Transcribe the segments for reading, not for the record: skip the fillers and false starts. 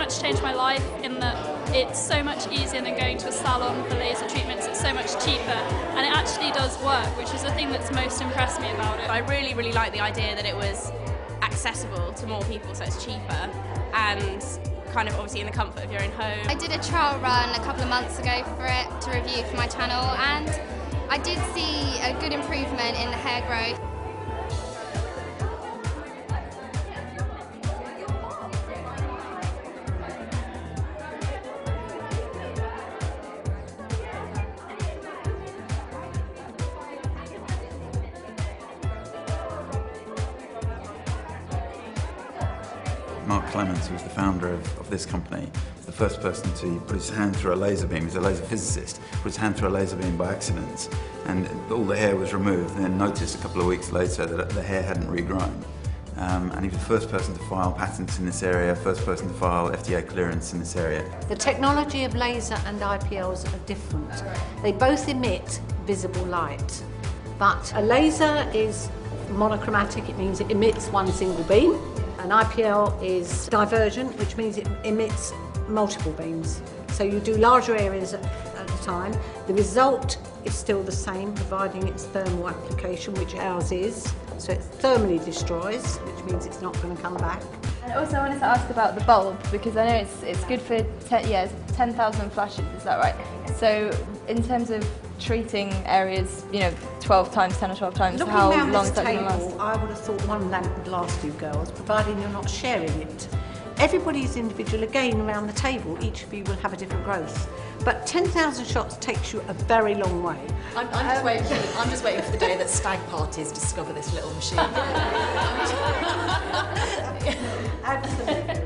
much changed my life in that it's so much easier than going to a salon for laser treatments. It's so much cheaper, and it actually does work, which is the thing that's most impressed me about it. I really, really like the idea that it was accessible to more people, so it's cheaper and kind of obviously in the comfort of your own home. I did a trial run a couple of months ago for it to review for my channel, and I did see a good improvement in the hair growth. Mark Clements, who's the founder of this company, was the first person to put his hand through a laser beam. He's a laser physicist, put his hand through a laser beam by accident, and all the hair was removed, and then noticed a couple of weeks later that the hair hadn't regrown. And he was the first person to file patents in this area, first person to file FDA clearance in this area. The technology of laser and IPLs are different. They both emit visible light, but a laser is monochromatic. It means it emits one single beam. An IPL is divergent, which means it emits multiple beams. So you do larger areas at a time. The result is still the same, providing it's thermal application, which ours is. So it thermally destroys, which means it's not going to come back. And also I wanted to ask about the bulb, because I know it's good for 10,000 flashes, is that right? So in terms of treating areas, 12 times, 10 or 12 times, Looking how around long this is that going to table, last? I would have thought one lamp would last you girls, providing you're not sharing it. Everybody's individual. Again, around the table, each of you will have a different growth. But 10,000 shots takes you a very long way. I'm just waiting for the day that stag parties discover this little machine. Absolutely.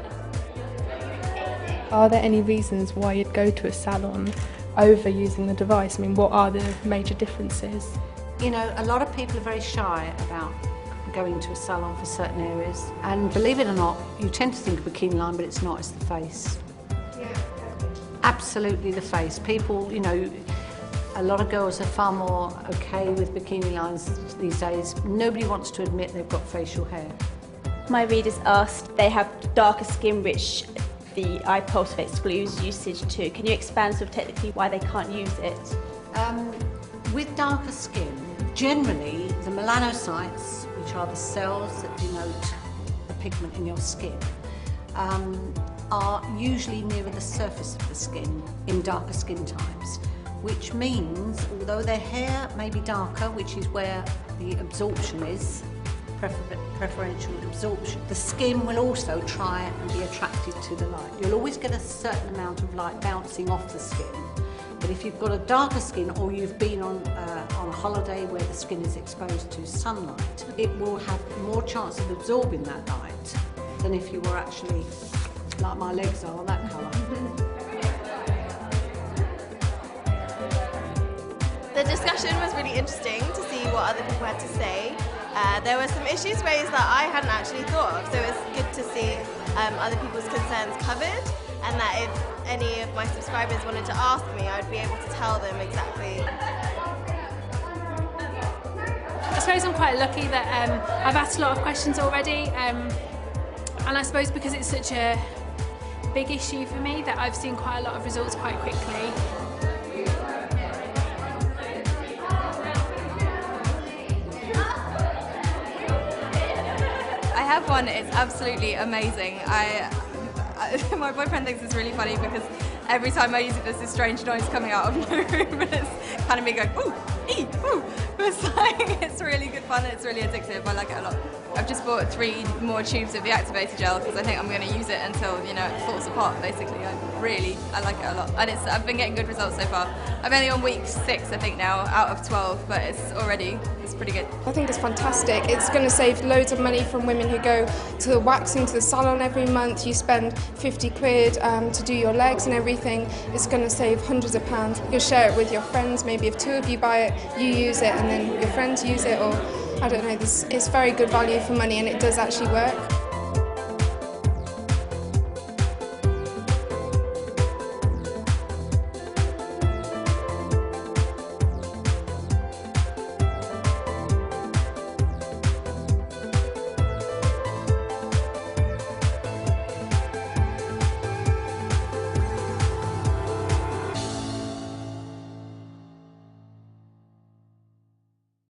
Are there any reasons why you'd go to a salon over using the device? I mean, what are the major differences? You know, a lot of people are very shy about going to a salon for certain areas. And believe it or not, you tend to think of bikini line, but it's not, it's the face. Yeah. Absolutely the face. People, a lot of girls are far more okay with bikini lines these days. Nobody wants to admit they've got facial hair. My readers asked, they have darker skin which the iPulse excludes usage to. Can you expand sort of technically why they can't use it? With darker skin, generally the melanocytes, which are the cells that denote the pigment in your skin, are usually nearer the surface of the skin in darker skin types, which means although their hair may be darker, which is where the absorption is, preferential absorption, the skin will also try and be attracted to the light. You'll always get a certain amount of light bouncing off the skin, but if you've got a darker skin or you've been on a holiday where the skin is exposed to sunlight, it will have more chance of absorbing that light than if you were actually, like my legs are, that colour. The discussion was really interesting to see what other people had to say. There were some issues raised that I hadn't actually thought of, so it's good to see other people's concerns covered, and that if any of my subscribers wanted to ask me, I would be able to tell them exactly. I suppose I'm quite lucky that I've asked a lot of questions already, and I suppose because it's such a big issue for me that I've seen quite a lot of results quite quickly. I have one, it's absolutely amazing. My boyfriend thinks it's really funny because every time I use it there's this strange noise coming out of my room, and it's kind of me going, ooh, ee, ooh. It's really good fun and it's really addictive. I like it a lot. I've just bought 3 more tubes of the activator gel because I think I'm going to use it until it falls apart. Basically, I like it a lot, and I've been getting good results so far. I'm only on week 6, I think now, out of 12, but it's pretty good. I think it's fantastic. It's going to save loads of money from women who go to the waxing to the salon every month. You spend 50 quid to do your legs and everything. It's going to save hundreds of pounds. You'll share it with your friends. Maybe if 2 of you buy it, you use it, and then your friends use it, or I don't know. It's very good value for money, and it does actually work.